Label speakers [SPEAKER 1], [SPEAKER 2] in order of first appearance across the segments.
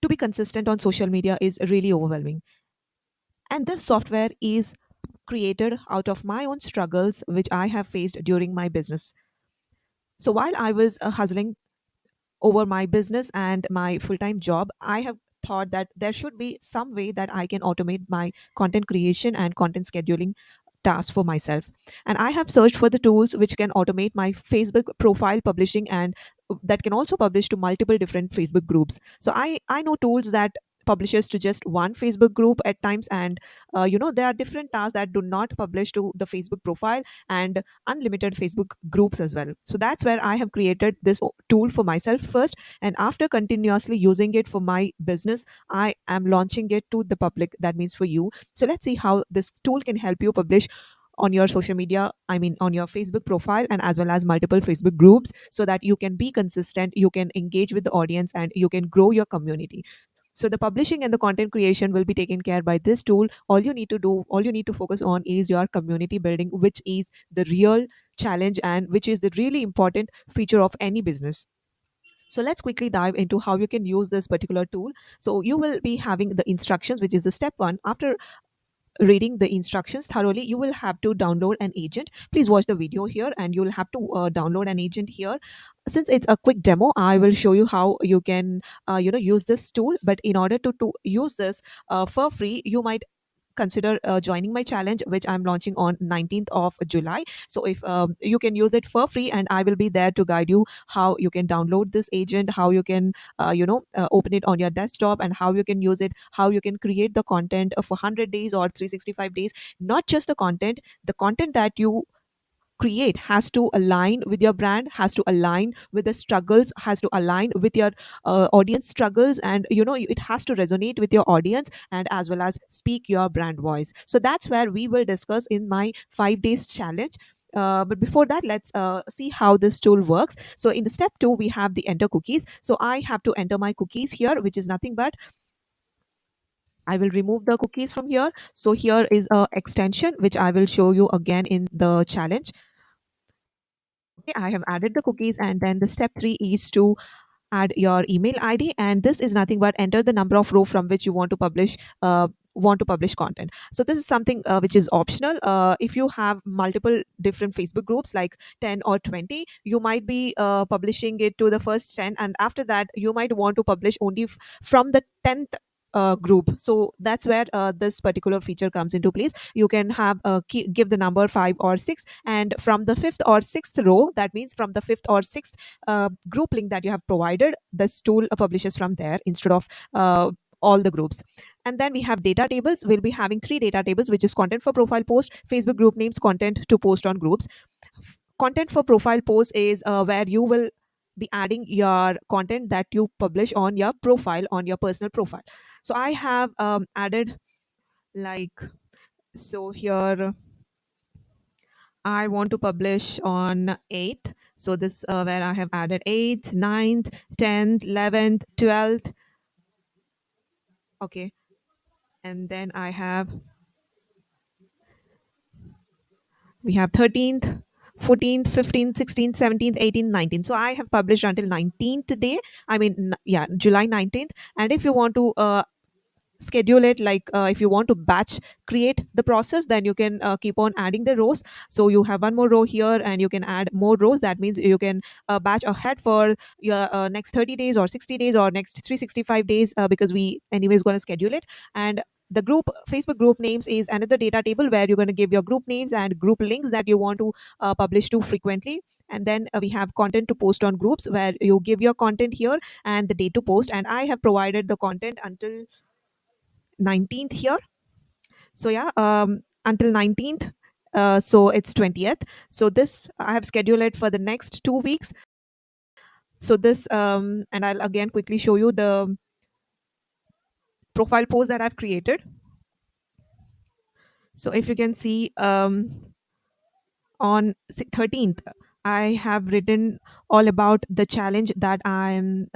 [SPEAKER 1] to be consistent on social media is really overwhelming. And this software is created out of my own struggles, which I have faced during my business. So while I was hustling over my business and my full time job, I have thought that there should be some way that I can automate my content creation and content scheduling task for myself. And I have searched for the tools which can automate my Facebook profile publishing, and that can also publish to multiple different Facebook groups. So I know tools that publishes to just one Facebook group at times, and there are different tasks that do not publish to the Facebook profile, and unlimited Facebook groups as well. So that's where I have created this tool for myself first, and after continuously using it for my business, I am launching it to the public, that means for you. So let's see how this tool can help you publish on your social media, I mean on your Facebook profile, and as well as multiple Facebook groups, so that you can be consistent, you can engage with the audience, and you can grow your community. So the publishing and the content creation will be taken care by this tool. All you need to do, all you need to focus on is your community building, which is the real challenge and which is the really important feature of any business. So let's quickly dive into how you can use this particular tool. So you will be having the instructions, which is the step one. After reading the instructions thoroughly, you will have to download an agent. Please watch the video here, and you'll have to download an agent here. Since it's a quick demo, I will show you how you can use this tool. But in order to use this for free, you might consider joining my challenge, which I'm launching on 19th of July. So if you can use it for free, and I will be there to guide you how you can download this agent, how you can open it on your desktop, and how you can use it, how you can create the content for 100 days or 365 days. Not just the content that you create has to align with your brand, has to align with the struggles, has to align with your audience struggles, and it has to resonate with your audience, and as well as speak your brand voice. So that's where we will discuss in my 5 days challenge. But before that, let's see how this tool works. So in the step two, we have the enter cookies. So I have to enter my cookies here, which is nothing but I will remove the cookies from here. So here is a extension which I will show you again in the challenge. Okay, I have added the cookies, and then the step three is to add your email ID, and this is nothing but enter the number of row from which you want to publish content. So this is something which is optional. If you have multiple different Facebook groups like 10 or 20, you might be publishing it to the first 10, and after that you might want to publish only from the 10th group. So that's where this particular feature comes into place. You can have give the number 5 or 6, and from the fifth or sixth row, that means from the fifth or sixth group link that you have provided, this tool publishes from there instead of all the groups. And then we have data tables. We'll be having three data tables, which is content for profile post, Facebook group names, content to post on groups. Content for profile post is where you will be adding your content that you publish on your profile, on your personal profile. So I have added, like, so here I want to publish on 8th. So this where I have added 8th, 9th, 10th, 11th, 12th. Okay. And then we have 13th, 14th, 15th, 16th, 17th, 18th, 19th. So I have published until 19th day. I mean, yeah, July 19th. And if you want to schedule it, like if you want to batch create the process, then you can keep on adding the rows. So you have one more row here, and you can add more rows. That means you can batch ahead for your next 30 days or 60 days or next 365 days, because we anyways going to schedule it. And the group Facebook group names is another data table where you're going to give your group names and group links that you want to publish to frequently. And then we have content to post on groups, where you give your content here and the date to post, and I have provided the content until 19th here. So yeah, until 19th. So it's 20th. So this I have scheduled it for the next 2 weeks. So this and I'll again quickly show you the profile post that I've created. So if you can see, on 13th, I have written all about the challenge that I'm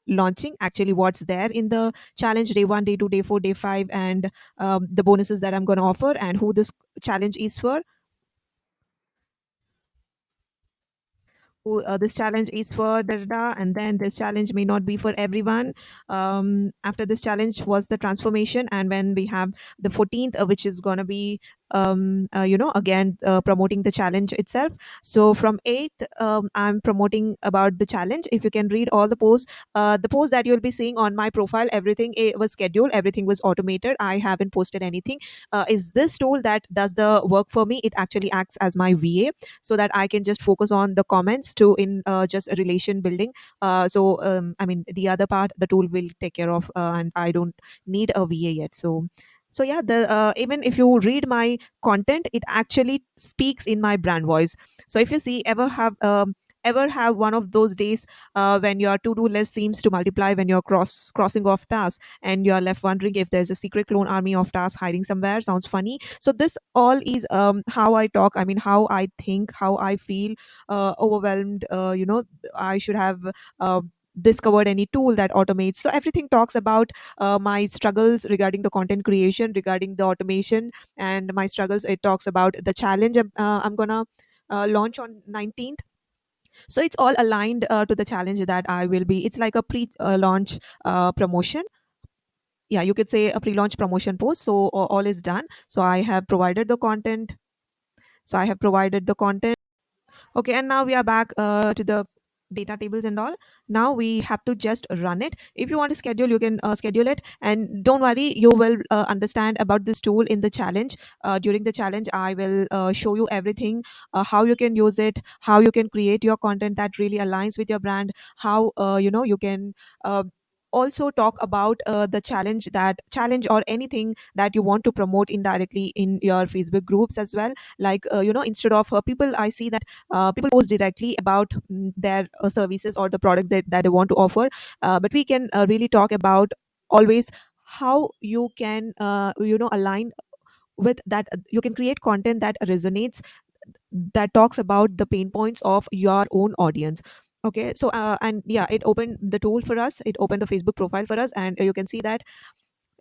[SPEAKER 1] launching, actually what's there in the challenge: day 1, day 2, day 4, day 5, and the bonuses that I'm going to offer, and who this challenge is for. this challenge is for da, da, da, and then this challenge may not be for everyone. After this challenge was the transformation, and when we have the 14th, which is going to be again promoting the challenge itself. So from 8th, I'm promoting about the challenge. If you can read all the posts that you'll be seeing on my profile, everything was scheduled, everything was automated, I haven't posted anything. Is this tool that does the work for me. It actually acts as my VA, so that I can just focus on the comments to in just a relation building. I mean, the other part the tool will take care of, and I don't need a VA yet. So yeah, the even if you read my content, it actually speaks in my brand voice. So if you see ever have one of those days when your to-do list seems to multiply when you're crossing off tasks, and you're left wondering if there's a secret clone army of tasks hiding somewhere. Sounds funny. So this all is how I talk, I mean how I think, how I feel overwhelmed. I should have uh, discovered any tool that automates. So everything talks about my struggles regarding the content creation, regarding the automation, and my struggles. It talks about the challenge I'm gonna launch on 19th. So it's all aligned to the challenge that I will be. It's like a pre-launch promotion. Yeah, you could say a pre-launch promotion post. So all is done. So I have provided the content. Okay, and now we are back to the data tables and all. Now we have to just run it. If you want to schedule, you can schedule it. And don't worry, you will understand about this tool in the challenge. During the challenge, I will show you everything, how you can use it, how you can create your content that really aligns with your brand, how you can uh, also talk about the challenge or anything that you want to promote indirectly in your Facebook groups as well. Like instead of people, I see that people post directly about their services or the products that they want to offer. But we can really talk about always how you can align with that. You can create content that resonates, that talks about the pain points of your own audience. Okay, so and yeah, it opened the tool for us, it opened the Facebook profile for us, and you can see that.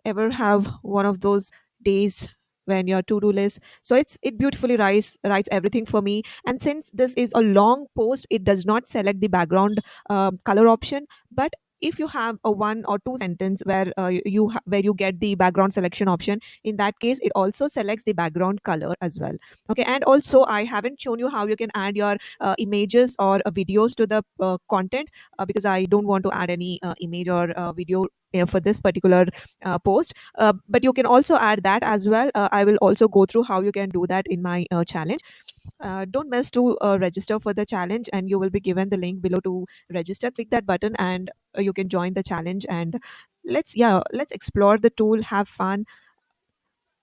[SPEAKER 1] Ever have one of those days when your to-do list, so it beautifully writes everything for me. And since this is a long post, it does not select the background color option. But if you have a one or two sentence where where you get the background selection option, in that case it also selects the background color as well. Okay, and also I haven't shown you how you can add your images or videos to the content, because I don't want to add any image or video for this particular post. But you can also add that as well. I will also go through how you can do that in my challenge. Don't miss to register for the challenge, and you will be given the link below to register. Click that button, and you can join the challenge. And let's explore the tool, have fun.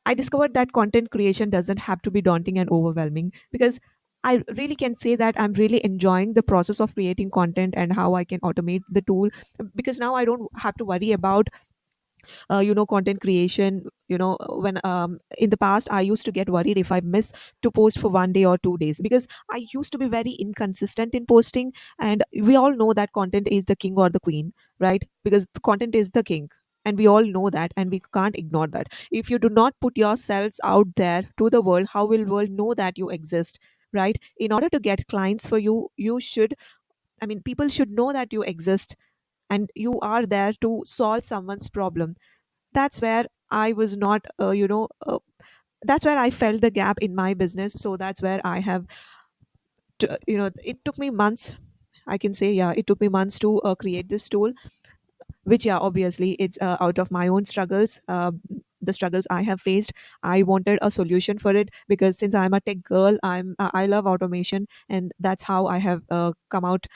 [SPEAKER 1] I discovered that content creation doesn't have to be daunting and overwhelming, because I really can say that I'm really enjoying the process of creating content and how I can automate the tool, because now I don't have to worry about content creation. When in the past I used to get worried if I miss to post for 1 day or 2 days, because I used to be very inconsistent in posting. And we all know that content is the king or the queen, right? Because the content is the king, and we all know that, and we can't ignore that. If you do not put yourselves out there to the world, how will world know that you exist? Right? In order to get clients for you, you should, I mean, people should know that you exist, and you are there to solve someone's problem. That's where I was not that's where I felt the gap in my business. So that's where I have it took me months, I can say. Yeah, it took me months to create this tool, which, yeah, obviously it's out of my own struggles, the struggles I have faced. I wanted a solution for it, because since I'm a tech girl, I love automation, and that's how I have come out,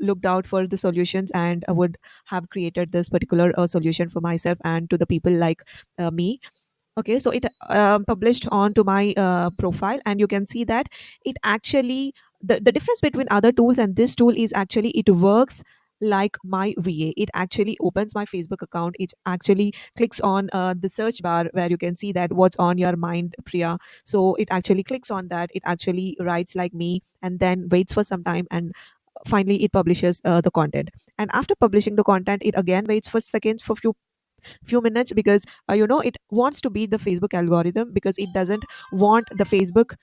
[SPEAKER 1] looked out for the solutions, and would have created this particular solution for myself and to the people like me. Okay, so it published onto my profile, and you can see that it actually, the difference between other tools and this tool is actually it works like my VA. It actually opens my Facebook account. It actually clicks on the search bar where you can see that what's on your mind, Priya. So it actually clicks on that. It actually writes like me, and then waits for some time, and finally it publishes the content. And after publishing the content, it again waits for seconds, for few minutes, because it wants to beat the Facebook algorithm, because it doesn't want the Facebook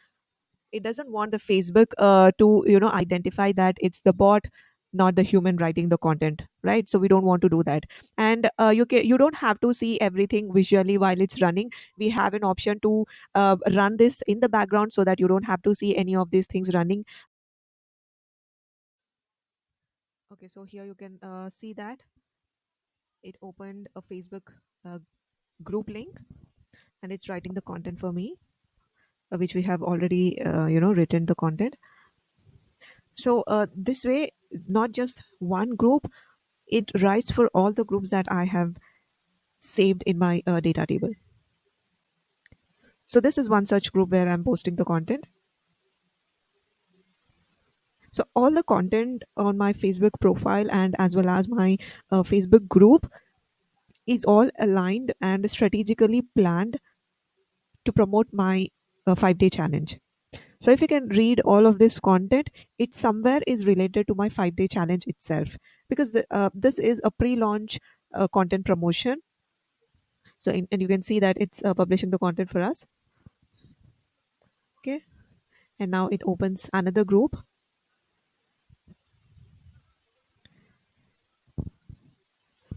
[SPEAKER 1] It doesn't want the Facebook to identify that it's the bot, not the human writing the content, right? So we don't want to do that. And you don't have to see everything visually while it's running. We have an option to run this in the background so that you don't have to see any of these things running. Okay, so here you can see that it opened a Facebook uh, group link, and it's writing the content for me, which we have already written the content. So this way, not just one group, it writes for all the groups that I have saved in my data table. So this is one such group where I'm posting the content. So all the content on my Facebook profile and as well as my Facebook group is all aligned and strategically planned to promote my 5-day challenge. So if you can read all of this content, it somewhere is related to my 5-day challenge itself, because this is a pre-launch content promotion. So and you can see that it's publishing the content for us. Okay, and now it opens another group.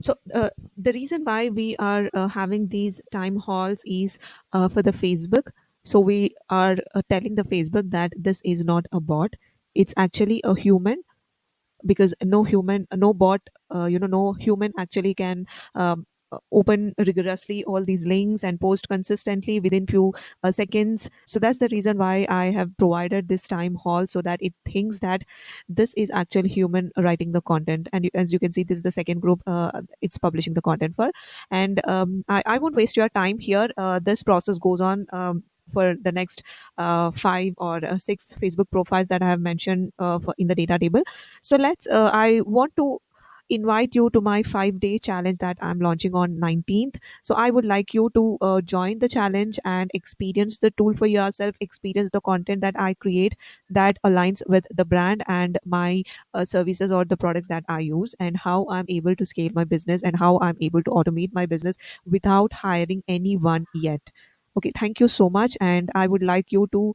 [SPEAKER 1] So the reason why we are having these time halls is for the Facebook. So we are telling the Facebook that this is not a bot, it's actually a human, because no human, no bot, no human actually can open rigorously all these links and post consistently within few seconds. So that's the reason why I have provided this time hall, so that it thinks that this is actually human writing the content. And as you can see, this is the second group it's publishing the content for. And I won't waste your time here. This process goes on for the next 5 or 6 Facebook profiles that I have mentioned in the data table. So I want to invite you to my 5-day challenge that I'm launching on 19th. So I would like you to join the challenge and experience the tool for yourself, experience the content that I create that aligns with the brand and my services or the products that I use, and how I'm able to scale my business and how I'm able to automate my business without hiring anyone yet. Okay, thank you so much. And I would like you to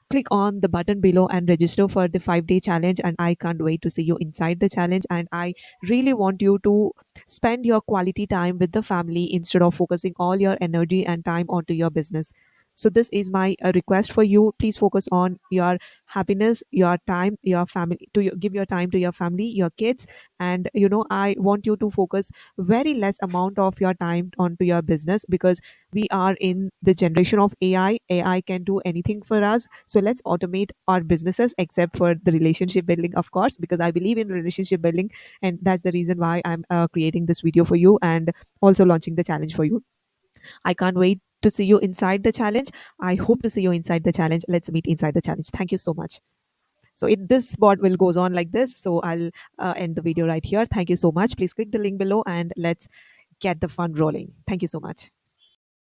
[SPEAKER 1] click on the button below and register for the 5-day challenge. And I can't wait to see you inside the challenge. And I really want you to spend your quality time with the family instead of focusing all your energy and time onto your business. So this is my request for you. Please focus on your happiness, your time, your family, give your time to your family, your kids. And I want you to focus very less amount of your time onto your business, because we are in the generation of AI can do anything for us. So let's automate our businesses, except for the relationship building, of course, because I believe in relationship building. And that's the reason why I'm creating this video for you and also launching the challenge for you. I can't wait to see you inside the challenge. I hope to see you inside the challenge. Let's meet inside the challenge. Thank you so much. So this bot will goes on like this. So I'll end the video right here. Thank you so much. Please click the link below and let's get the fun rolling. Thank you so much.